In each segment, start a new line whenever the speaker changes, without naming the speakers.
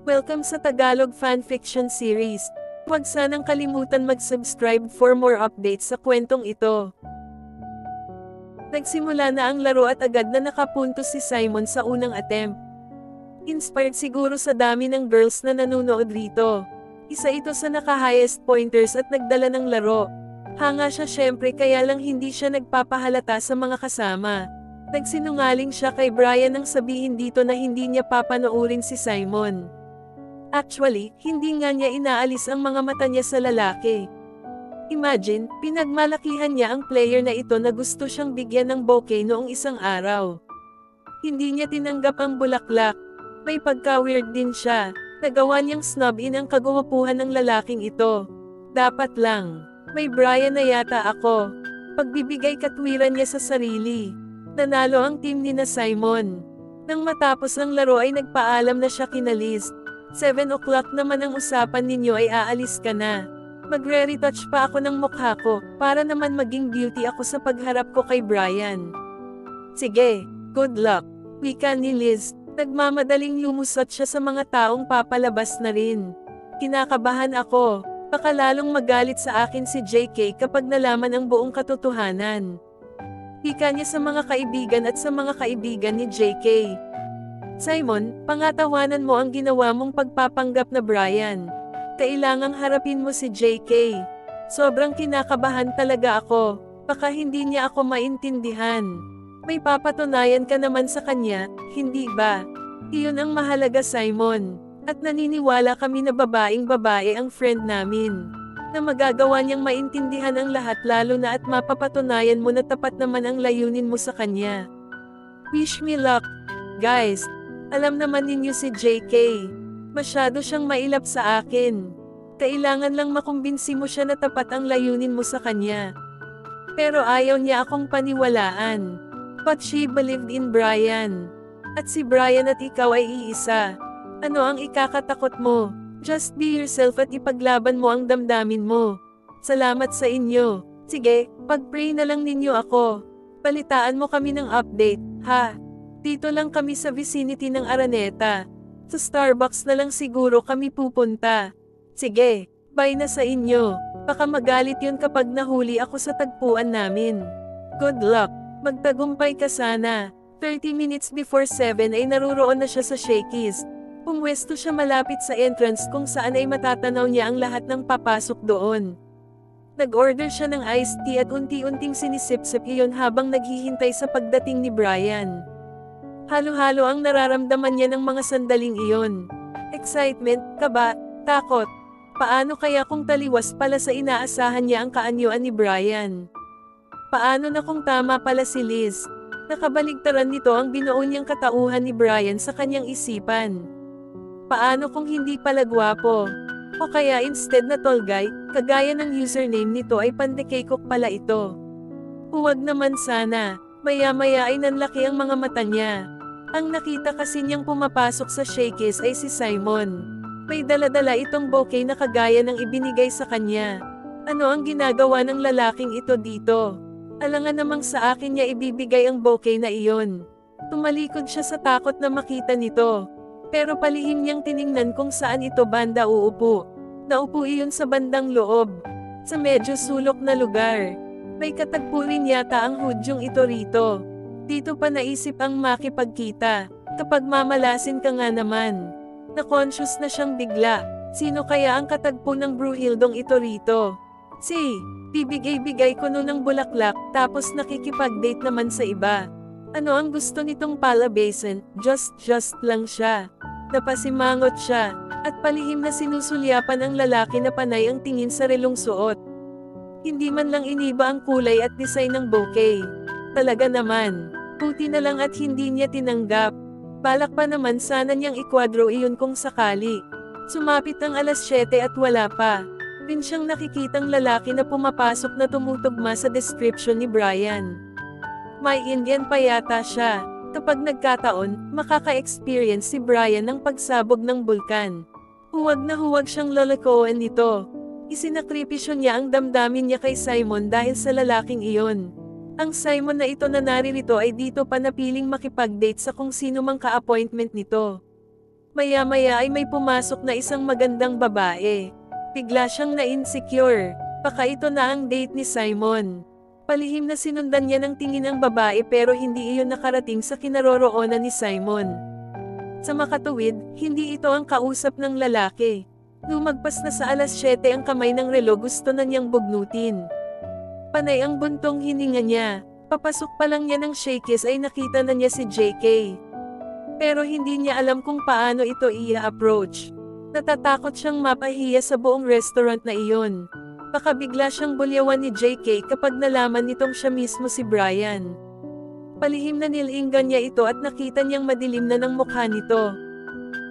Welcome sa Tagalog Fanfiction Series. Huwag sanang kalimutan mag-subscribe for more updates sa kwentong ito. Nagsimula na ang laro at agad na nakapunto si Simon sa unang attempt. Inspired siguro sa dami ng girls na nanonood rito. Isa ito sa naka-highest pointers at nagdala ng laro. Hanga siya syempre kaya lang hindi siya nagpapahalata sa mga kasama. Nagsinungaling siya kay Brian nang sabihin dito na hindi niya papanoorin si Simon. Actually, hindi nga niya inaalis ang mga mata niya sa lalaki. Imagine, pinagmalakihan niya ang player na ito na gusto siyang bigyan ng bouquet noong isang araw. Hindi niya tinanggap ang bulaklak. May pagka-weird din siya. Nagawa niyang snub in ang kagwapuhan ng lalaking ito. Dapat lang. May Brian na yata ako. Pagbibigay katwiran niya sa sarili. Nanalo ang team ni na Simon. Nang matapos ang laro ay nagpaalam na siya kina Liz. 7 o'clock naman ang usapan ninyo ay aalis ka na. Magre-retouch pa ako ng mukha ko, para naman maging beauty ako sa pagharap ko kay Brian. Sige, good luck. Wika ni Liz, nagmamadaling lumusot siya sa mga taong papalabas na rin. Kinakabahan ako, baka lalong magalit sa akin si JK kapag nalaman ang buong katotohanan. Wika niya sa mga kaibigan at sa mga kaibigan ni JK. Simon, pangatawanan mo ang ginawa mong pagpapanggap na Brian. Kailangang harapin mo si JK. Sobrang kinakabahan talaga ako. Baka hindi niya ako maintindihan. May papatunayan ka naman sa kanya, hindi ba? Iyon ang mahalaga, Simon. At naniniwala kami na babaeng-babae ang friend namin. Na magagawa niyang maintindihan ang lahat lalo na at mapapatunayan mo na tapat naman ang layunin mo sa kanya. Wish me luck, guys. Alam naman ninyo si JK. Masyado siyang mailap sa akin. Kailangan lang makumbinsi mo siya na tapat ang layunin mo sa kanya. Pero ayaw niya akong paniwalaan. But she believed in Brian. At si Brian at ikaw ay iisa. Ano ang ikakatakot mo? Just be yourself at ipaglaban mo ang damdamin mo. Salamat sa inyo. Sige, pag-pray na lang ninyo ako. Balitaan mo kami ng update, ha? Dito lang kami sa vicinity ng Araneta. Sa Starbucks na lang siguro kami pupunta. Sige, bye na sa inyo. Baka magalit yun kapag nahuli ako sa tagpuan namin. Good luck. Magtagumpay ka sana. 30 minutes before 7 ay naruroon na siya sa Shakey's. Pumwesto siya malapit sa entrance kung saan ay matatanaw niya ang lahat ng papasok doon. Nag-order siya ng iced tea at unti-unting sinisip-sip iyon habang naghihintay sa pagdating ni Brian. Halo-halo ang nararamdaman niya ng mga sandaling iyon. Excitement, kaba, takot. Paano kaya kung taliwas pala sa inaasahan niya ang kaanyuan ni Brian? Paano na kung tama pala si Liz? Nakabaligtaran nito ang binuo niyang katauhan ni Brian sa kanyang isipan. Paano kung hindi pala gwapo? O kaya instead na tall guy, kagaya ng username nito ay pandekekok pala ito. Huwag naman sana, maya-maya ay nanlaki ang mga mata niya. Ang nakita kasi niyang pumapasok sa Shakey's ay si Simon. May dala-dala itong bouquet na kagaya ng ibinigay sa kanya. Ano ang ginagawa ng lalaking ito dito? Alangan namang sa akin niya ibibigay ang bouquet na iyon. Tumalikod siya sa takot na makita nito. Pero palihim niyang tiningnan kung saan ito banda uupo. Naupo iyon sa bandang loob. Sa medyo sulok na lugar. May katagpo rin yata ang hudyong ito rito. Dito pa naisip ang makipagkita. Kapag mamalasin ka nga naman. Na-conscious na siyang bigla. Sino kaya ang katagpo ng Bruhildong ito rito? Bibigay-bigay ko nun ng bulaklak, tapos nakikipag-date naman sa iba. Ano ang gusto nitong palabasin? Just lang siya. Napasimangot siya, at palihim na sinusulyapan ang lalaki na panay ang tingin sa relong suot. Hindi man lang iniba ang kulay at design ng bouquet. Talaga naman, puti na lang at hindi niya tinanggap. Balak pa naman sana niyang ikwadro iyon kung sakali. Sumapit ang alas 7 at wala pa. Rin siyang nakikitang lalaki na pumapasok na tumutugma sa description ni Brian. May Indian pa yata siya. Kapag nagkataon, makaka-experience si Brian ng pagsabog ng bulkan. Huwag na huwag siyang lalakoan nito. Isinakripisyo niya ang damdamin niya kay Simon dahil sa lalaking iyon. Ang Simon na ito na naririto ay dito pa napiling makipag-date sa kung sino mang ka-appointment nito. Maya-maya ay may pumasok na isang magandang babae. Bigla siyang na-insecure. Baka ito na ang date ni Simon. Palihim na sinundan niya ng tingin ang babae pero hindi iyon nakarating sa kinaroroonan ni Simon. Sa makatuwid, hindi ito ang kausap ng lalaki. Lumagpas na sa 7:00 ang kamay ng relo, gusto na niyang bugnutin. Panay ang buntong hininga niya. Papasok pa lang niya ng Shakey's ay nakita na niya si JK. Pero hindi niya alam kung paano ito i-approach. Natatakot siyang mapahiya sa buong restaurant na iyon. Baka bigla siyang bulyawan ni JK kapag nalaman nitong siya mismo si Brian. Palihim na nilinggan niya ito at nakita niyang madilim na ng mukha nito.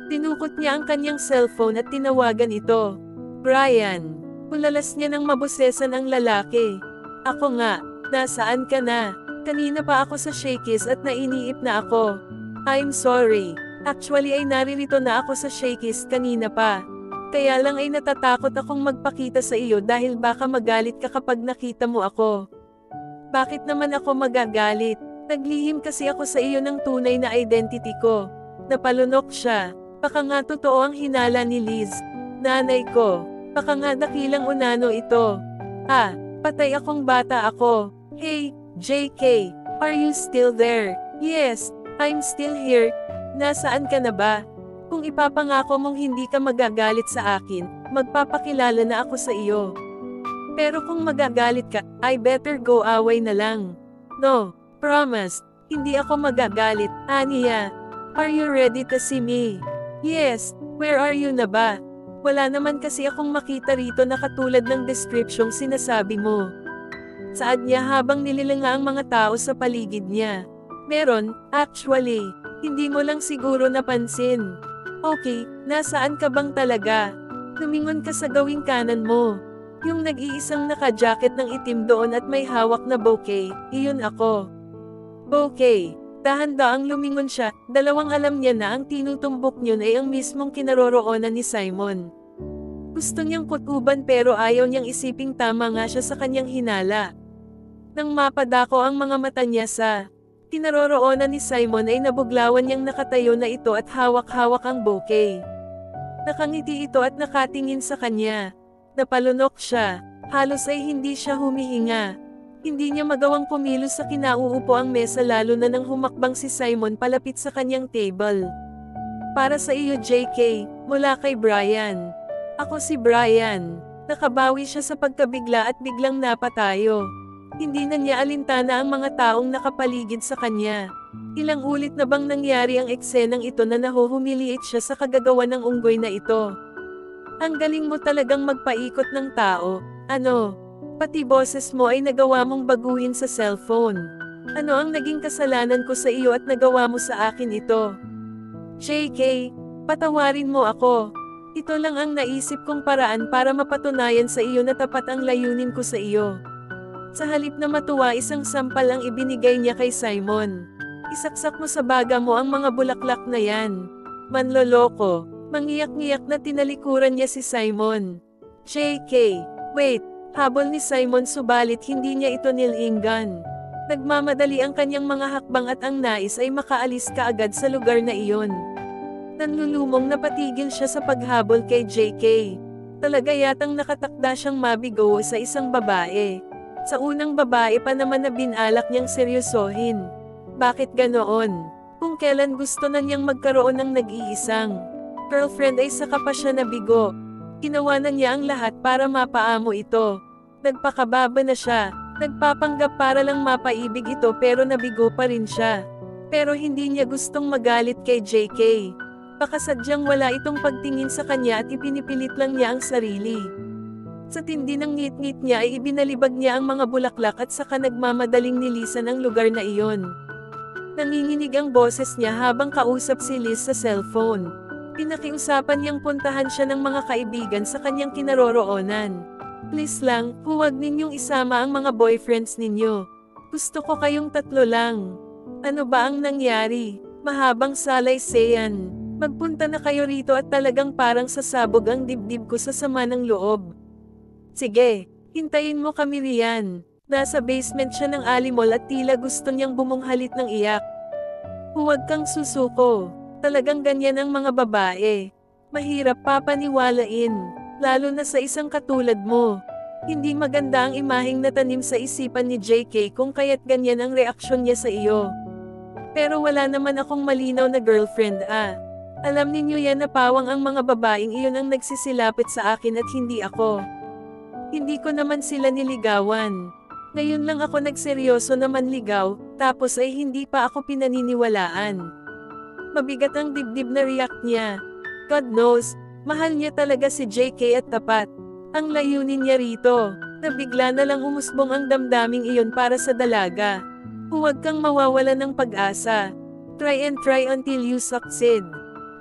Tinukot niya ang kanyang cellphone at tinawagan ito. Brian. Ulalas niya ng mabusesan ang lalaki. Ako nga, nasaan ka na? Kanina pa ako sa Shakey's at nainiip na ako. I'm sorry. Actually ay naririto na ako sa Shakey's kanina pa. Kaya lang ay natatakot akong magpakita sa iyo dahil baka magalit ka kapag nakita mo ako. Bakit naman ako magagalit? Naglihim kasi ako sa iyo ng tunay na identity ko. Napalunok siya. Baka nga totoo ang hinala ni Liz. Nanay ko. Baka nga dakilang unano ito. Patay akong bata ako. Hey, JK. Are you still there? Yes, I'm still here. Nasaan ka na ba? Kung ipapangako mong hindi ka magagalit sa akin, magpapakilala na ako sa iyo. Pero kung magagalit ka, I better go away na lang. No, promise, hindi ako magagalit, Anya. Are you ready to see me? Yes, where are you na ba? Wala naman kasi akong makita rito na katulad ng description sinasabi mo. Saad niya habang nililanga ang mga tao sa paligid niya. Meron, actually, hindi mo lang siguro napansin. Okay, nasaan ka bang talaga? Lumingon ka sa gawing kanan mo. Yung nag-iisang naka-jacket ng itim doon at may hawak na bouquet, iyon ako. Bouquet. Dahan-daang lumingon siya, dalawang alam niya na ang tinutumbok niyon ay ang mismong kinaroroonan ni Simon. Gusto niyang kutuban pero ayaw niyang isiping tama nga siya sa kanyang hinala. Nang mapadako ang mga mata niya sa kinaroroonan ni Simon ay nabuglawan niyang nakatayo na ito at hawak-hawak ang bouquet. Nakangiti ito at nakatingin sa kanya. Napalunok siya. Halos ay hindi siya humihinga. Hindi niya magawang kumilos sa kinauupo ang mesa lalo na nang humakbang si Simon palapit sa kanyang table. Para sa iyo JK, mula kay Brian. Ako si Brian. Nakabawi siya sa pagkabigla at biglang napatayo. Hindi na niya alintana ang mga taong nakapaligid sa kanya. Ilang ulit na bang nangyari ang eksenang ito na nahuhumiliit siya sa kagagawa ng unggoy na ito. Ang galing mo talagang magpaikot ng tao. Ano? Pati boses mo ay nagawa mong baguhin sa cellphone. Ano ang naging kasalanan ko sa iyo at nagawa mo sa akin ito? JK, patawarin mo ako. Ito lang ang naisip kong paraan para mapatunayan sa iyo na tapat ang layunin ko sa iyo. Sa halip na matuwa, isang sampal ang ibinigay niya kay Simon. Isaksak mo sa baga mo ang mga bulaklak na yan. Manloloko. Mangiyak-ngiyak na tinalikuran niya si Simon. JK, wait, habol ni Simon subalit hindi niya ito nilinggan. Nagmamadali ang kanyang mga hakbang at ang nais ay makaalis kaagad sa lugar na iyon. Nanlulumong napatigil siya sa paghabol kay JK. Talaga yatang nakatakda siyang mabigo sa isang babae. Sa unang babae pa naman na binalak niyang seryosohin. Bakit ganoon? Kung kailan gusto na niyang magkaroon ng nag-iisang girlfriend ay saka pa siya nabigo. Ginawa na niya ang lahat para mapaamo ito. Nagpakababa na siya. Nagpapanggap para lang mapaibig ito pero nabigo pa rin siya. Pero hindi niya gustong magalit kay JK. Baka sadyang wala itong pagtingin sa kanya at ipinipilit lang niya ang sarili. Sa tindi ng ngit-ngit niya ay ibinalibag niya ang mga bulaklak at saka nagmamadaling nilisan ang lugar na iyon. Nanginginig ang boses niya habang kausap si Liz sa cellphone. Pinakiusapan niyang puntahan siya ng mga kaibigan sa kanyang kinaroroonan. Please lang, huwag ninyong isama ang mga boyfriends ninyo. Gusto ko kayong tatlo lang. Ano ba ang nangyari? Mahabang salay-sayan. Magpunta na kayo rito at talagang parang sasabog ang dibdib ko sa sama ng loob. Sige, hintayin mo kami riyan. Nasa basement siya ng Alimol at tila gusto niyang bumunghalit ng iyak. Huwag kang susuko. Talagang ganyan ang mga babae. Mahirap papaniwalain, lalo na sa isang katulad mo. Hindi maganda ang imaheng natanim sa isipan ni JK kung kaya't ganyan ang reaksyon niya sa iyo. Pero wala naman akong malinaw na girlfriend Alam ninyo yan na pawang ang mga babaeng iyon ang nagsisilapit sa akin at hindi ako. Hindi ko naman sila niligawan. Ngayon lang ako nagseryoso na manligaw, tapos ay hindi pa ako pinaniniwalaan. Mabigat ang dibdib na react niya. God knows, mahal niya talaga si JK at tapat. Ang layunin niya rito, na bigla na lang umusbong ang damdaming iyon para sa dalaga. Huwag kang mawawalan ng pag-asa. Try and try until you succeed.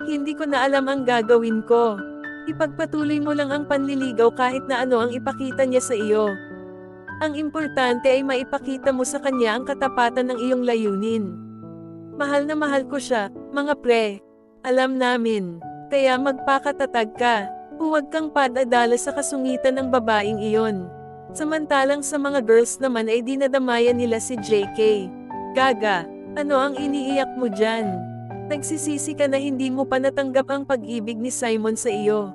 Hindi ko na alam ang gagawin ko. Ipagpatuloy mo lang ang panliligaw kahit na ano ang ipakita niya sa iyo. Ang importante ay maipakita mo sa kanya ang katapatan ng iyong layunin. Mahal na mahal ko siya, mga pre. Alam namin. Kaya magpakatatag ka. Huwag kang padadala sa kasungitan ng babaeng iyon. Samantalang sa mga girls naman ay dinadamayan nila si JK. Gaga, ano ang iniiyak mo dyan? Nagsisisi ka na hindi mo pa natanggap ang pag-ibig ni Simon sa iyo.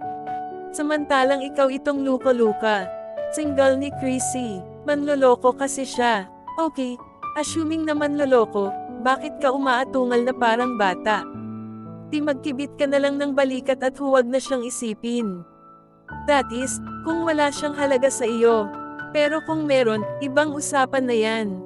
Samantalang ikaw itong luka-luka. Single ni Chrissy. Manloloko kasi siya. Okay, assuming na manloloko, bakit ka umaatungal na parang bata? Di magkibit ka na lang ng balikat at huwag na siyang isipin. That is, kung wala siyang halaga sa iyo. Pero kung meron, ibang usapan na yan.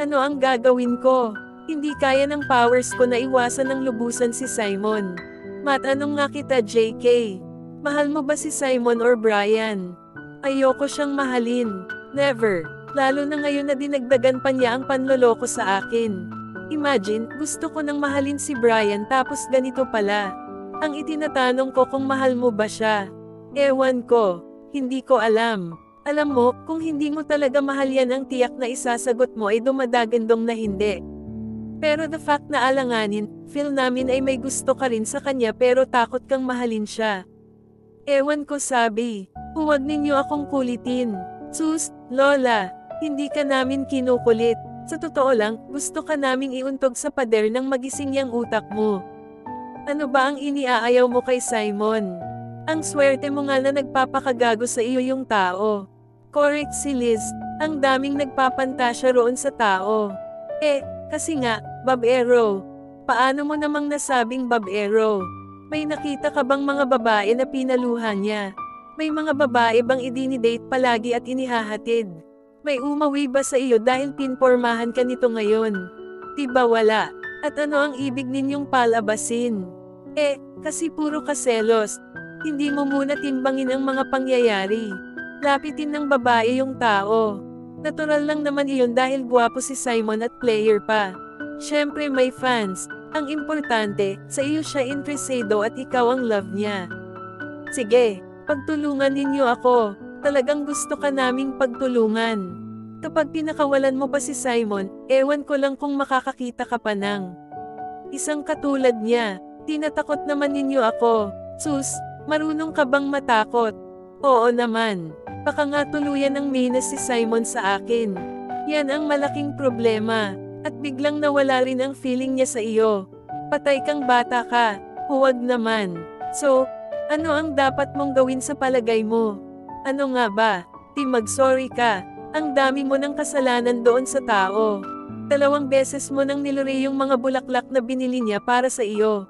Ano ang gagawin ko? Hindi kaya ng powers ko na iwasan ng lubusan si Simon. Matanong nga kita JK. Mahal mo ba si Simon or Brian? Ayoko siyang mahalin. Never. Lalo na ngayon na dinagdagan pa niya ang panloloko sa akin. Imagine, gusto ko nang mahalin si Brian tapos ganito pala. Ang itinatanong ko kung mahal mo ba siya. Ewan ko. Hindi ko alam. Alam mo, kung hindi mo talaga mahal yan ang tiyak na isasagot mo ay dumadagandong na hindi. Pero the fact na alanganin, feel namin ay may gusto ka rin sa kanya pero takot kang mahalin siya. Ewan ko sabi. Huwag ninyo akong kulitin. Sus, Lola, hindi ka namin kinukulit. Sa totoo lang, gusto ka naming iuntog sa pader ng magising yang utak mo. Ano ba ang iniaayaw mo kay Simon? Ang swerte mo nga na nagpapakagago sa iyo yung tao. Correct si Liz, ang daming nagpapantasya roon sa tao. Kasi nga, babero. Paano mo namang nasabing babero? May nakita ka bang mga babae na pinaluhan niya? May mga babae bang idinidate palagi at inihahatid? May umawi ba sa iyo dahil pinpormahan ka nito ngayon? Diba wala? At ano ang ibig ninyong palabasin? Kasi puro kaselos. Hindi mo muna timbangin ang mga pangyayari. Lapitin ng babae yung tao. Natural lang naman iyon dahil gwapo si Simon at player pa. Syempre may fans. Ang importante, sa iyo siya interesado at ikaw ang love niya. Sige, pagtulungan ninyo ako. Talagang gusto ka naming pagtulungan. Kapag pinakawalan mo pa si Simon, ewan ko lang kung makakakita ka pa ng isang katulad niya. Tinatakot naman ninyo ako. Sus, marunong ka bang matakot? Oo naman. Baka nga tuluyan ng minus si Simon sa akin. Yan ang malaking problema. At biglang nawala rin ang feeling niya sa iyo. Patay kang bata ka. Huwag naman. So, ano ang dapat mong gawin sa palagay mo? Ano nga ba? Di mag-sorry ka. Ang dami mo ng kasalanan doon sa tao. 2 beses mo nang niluri yung mga bulaklak na binili niya para sa iyo.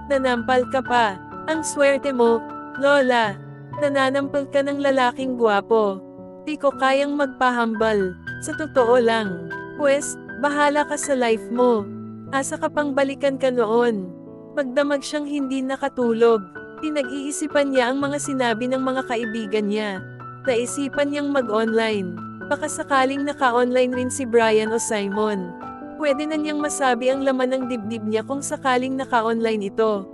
Nanampal ka pa. Ang swerte mo, Lola. Nananampal ka ng lalaking gwapo. Di ko kayang magpahambal. Sa totoo lang. Pwes, bahala ka sa life mo. Asa ka pang balikan ka noon. Magdamag siyang hindi nakatulog. Pinag-iisipan niya ang mga sinabi ng mga kaibigan niya. Naisipan niyang mag-online. Baka sakaling naka-online rin si Brian o Simon. Pwede na niyang masabi ang laman ng dibdib niya kung sakaling naka-online ito.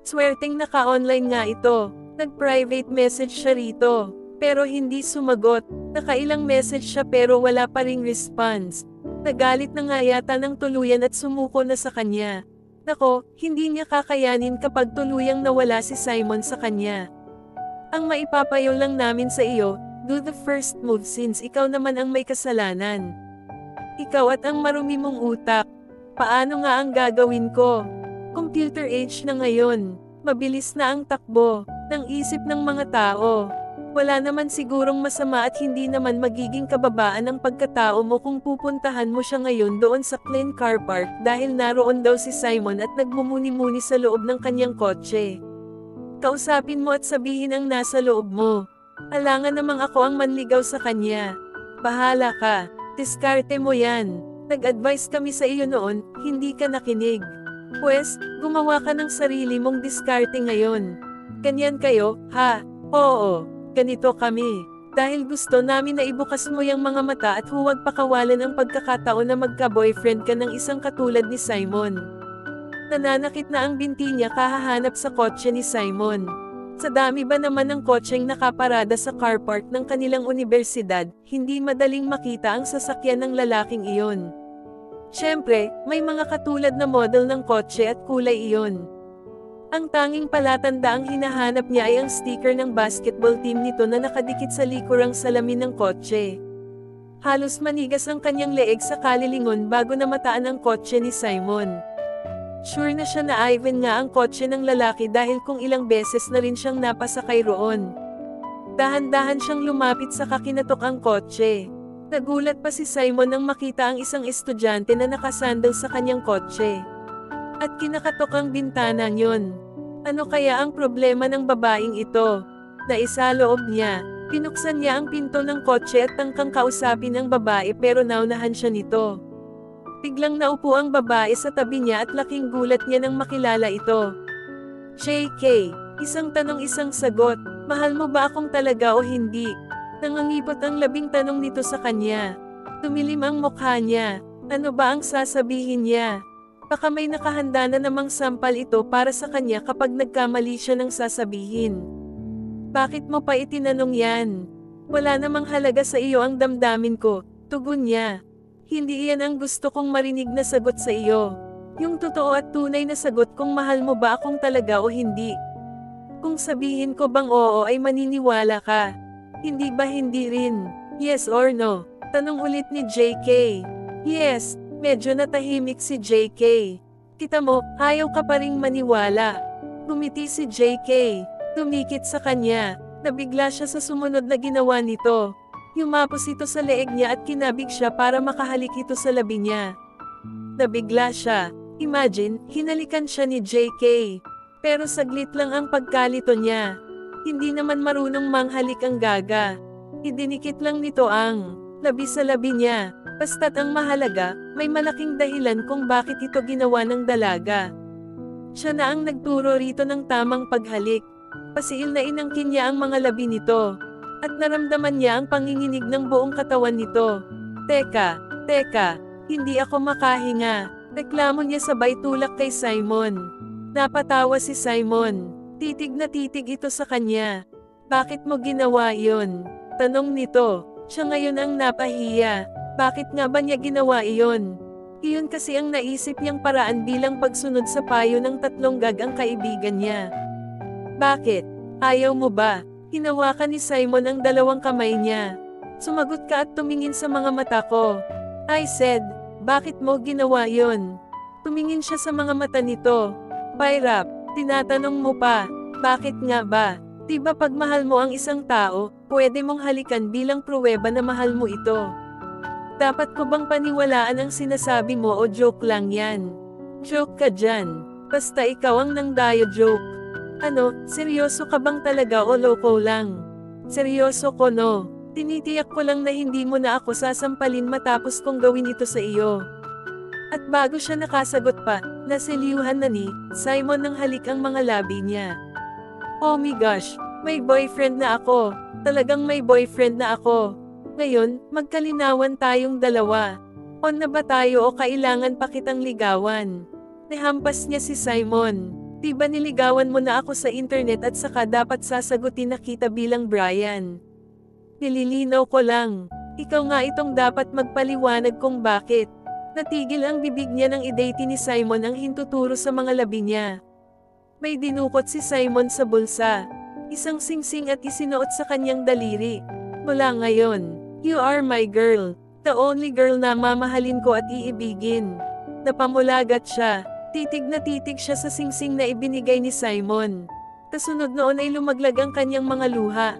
Swerteng naka-online nga ito. Nag-private message siya rito. Pero hindi sumagot. Nakailang message siya pero wala pa ring response. Nagalit na nga yata ng tuluyan at sumuko na sa kanya. Nako, hindi niya kakayanin kapag tuluyang nawala si Simon sa kanya. Ang maipapayo lang namin sa iyo, do the first move since ikaw naman ang may kasalanan. Ikaw at ang marumi mong utak. Paano nga ang gagawin ko? Computer age na ngayon. Mabilis na ang takbo ng isip ng mga tao. Wala naman sigurong masama at hindi naman magiging kababaan ang pagkatao mo kung pupuntahan mo siya ngayon doon sa Klein Car Park dahil naroon daw si Simon at nagmumuni-muni sa loob ng kanyang kotse. Kausapin mo at sabihin ang nasa loob mo. Alangan namang ako ang manligaw sa kanya. Bahala ka. Diskarte mo yan. Nag-advise kami sa iyo noon, hindi ka nakinig. Pwes, gumawa ka ng sarili mong diskarte ngayon. Ganyan kayo, ha? Oo. Ganito kami. Dahil gusto namin na ibukas mo yung mga mata at huwag pakawalan ang pagkakataon na magka-boyfriend ka ng isang katulad ni Simon. Nananakit na ang binti niya kahahanap sa kotse ni Simon. Sa dami ba naman ng kotseng nakaparada sa car park ng kanilang universidad, hindi madaling makita ang sasakyan ng lalaking iyon. Siyempre, may mga katulad na model ng kotse at kulay iyon. Ang tanging palatanda ang hinahanap niya ay ang sticker ng basketball team nito na nakadikit sa likurang salamin ng kotse. Halos manigas ang kanyang leeg sa kalilingon bago na mataan ang kotse ni Simon. Sure na siya na Ivan nga ang kotse ng lalaki dahil kung ilang beses na rin siyang napasakay roon. Dahan-dahan siyang lumapit sa kakinatok ang kotse. Nagulat pa si Simon nang makita ang isang estudyante na nakasandal sa kanyang kotse. At kinakatok ang bintana niyon. Ano kaya ang problema ng babaeng ito? Naisaloob niya. Pinuksan niya ang pinto ng kotse at tangkang kausapin ang babae pero naunahan siya nito. Biglang naupo ang babae sa tabi niya at laking gulat niya nang makilala ito. JK, isang tanong isang sagot, mahal mo ba akong talaga o hindi? Nangangibot ang labing tanong nito sa kanya. Tumilim ang mukha niya. Ano ba ang sasabihin niya? Baka may nakahanda na namang sampal ito para sa kanya kapag nagkamali siya ng sasabihin. Bakit mo pa itinanong yan? Wala namang halaga sa iyo ang damdamin ko, tugon niya. Hindi iyan ang gusto kong marinig na sagot sa iyo. Yung totoo at tunay na sagot kung mahal mo ba akong talaga o hindi. Kung sabihin ko bang oo ay maniniwala ka. Hindi ba hindi rin? Yes or no? Tanong ulit ni JK. Yes. Medyo natahimik si JK. Kita mo, ayaw ka pa ring maniwala. Ngumiti si JK. Tumikit sa kanya. Nabigla siya sa sumunod na ginawa nito. Yumapos ito sa leeg niya at kinabig siya para makahalik ito sa labi niya. Nabigla siya. Imagine, hinalikan siya ni JK. Pero saglit lang ang pagkalito niya. Hindi naman marunong manghalik ang gaga. Idinikit lang nito ang labi sa labi niya. Basta't ang mahalaga, may malaking dahilan kung bakit ito ginawa ng dalaga. Siya na ang nagturo rito ng tamang paghalik. Pasiil na inangkin niya ang mga labi nito. At naramdaman niya ang panginginig ng buong katawan nito. Teka, hindi ako makahinga. Reklamo niya sabay tulak kay Simon. Napatawa si Simon. Titig na titig ito sa kanya. Bakit mo ginawa yon? Tanong nito. Siya ngayon ang napahiya. Bakit nga ba niya ginawa iyon? Iyon kasi ang naisip niyang paraan bilang pagsunod sa payo ng tatlong gagang kaibigan niya. Bakit? Ayaw mo ba? Hinawakan ni Simon ang dalawang kamay niya. Sumagot ka at tumingin sa mga mata ko. I said, bakit mo ginawa yon? Tumingin siya sa mga mata nito. Pairap, tinatanong mo pa, bakit nga ba? Diba pag mahal mo ang isang tao, pwede mong halikan bilang pruweba na mahal mo ito? Dapat ko bang paniwalaan ang sinasabi mo o joke lang yan? Joke ka dyan. Basta ikaw ang nangdayo joke. Ano, seryoso ka bang talaga o loko lang? Seryoso ko no. Tinitiyak ko lang na hindi mo na ako sasampalin matapos kong gawin ito sa iyo. At bago siya nakasagot pa, nasiliuhan na ni Simon ng halik ang mga labi niya. Oh my gosh, may boyfriend na ako. Talagang may boyfriend na ako. Ngayon, magkalinawan tayong dalawa. On na ba tayo o kailangan pa kitang ligawan? Nihampas niya si Simon. Diba niligawan mo na ako sa internet at saka dapat sasagutin na kita bilang Brian? Nililinaw ko lang. Ikaw nga itong dapat magpaliwanag kung bakit. Natigil ang bibig niya nang i-date ni Simon ang hintuturo sa mga labi niya. May dinukot si Simon sa bulsa. Isang singsing at isinuot sa kanyang daliri. Mula ngayon, you are my girl. The only girl na mamahalin ko at iibigin. Napamulagat siya. Titig na titig siya sa singsing na ibinigay ni Simon. Kasunod noon ay lumaglag ang kanyang mga luha.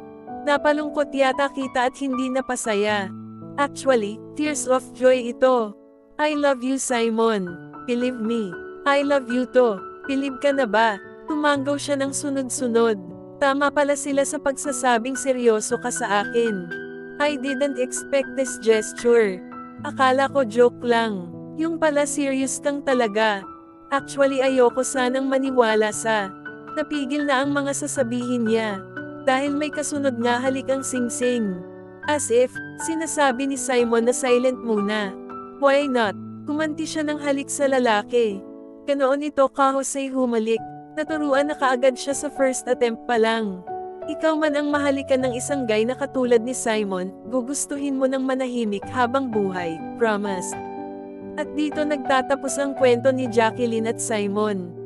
Napalungkot yata kita at hindi napasaya. Actually, tears of joy ito. I love you, Simon. Believe me. I love you too. Believe ka na ba? Tumanggaw siya ng sunod-sunod. Tama pala sila sa pagsasabing seryoso ka sa akin. I didn't expect this gesture. Akala ko joke lang. Yung pala serious kang talaga. Actually ayoko sanang maniwala sa. Napigil na ang mga sasabihin niya. Dahil may kasunod nga halik ang singsing. As if, sinasabi ni Simon na silent muna. Why not? Kumanti siya ng halik sa lalaki. Ganoon ito kahusay humalik. Naturuan na kaagad siya sa first attempt pa lang. Ikaw man ang mahalikan ng isang guy na katulad ni Simon, gugustuhin mo ng manahimik habang buhay, promise. At dito nagtatapos ang kwento ni Jacqueline at Simon.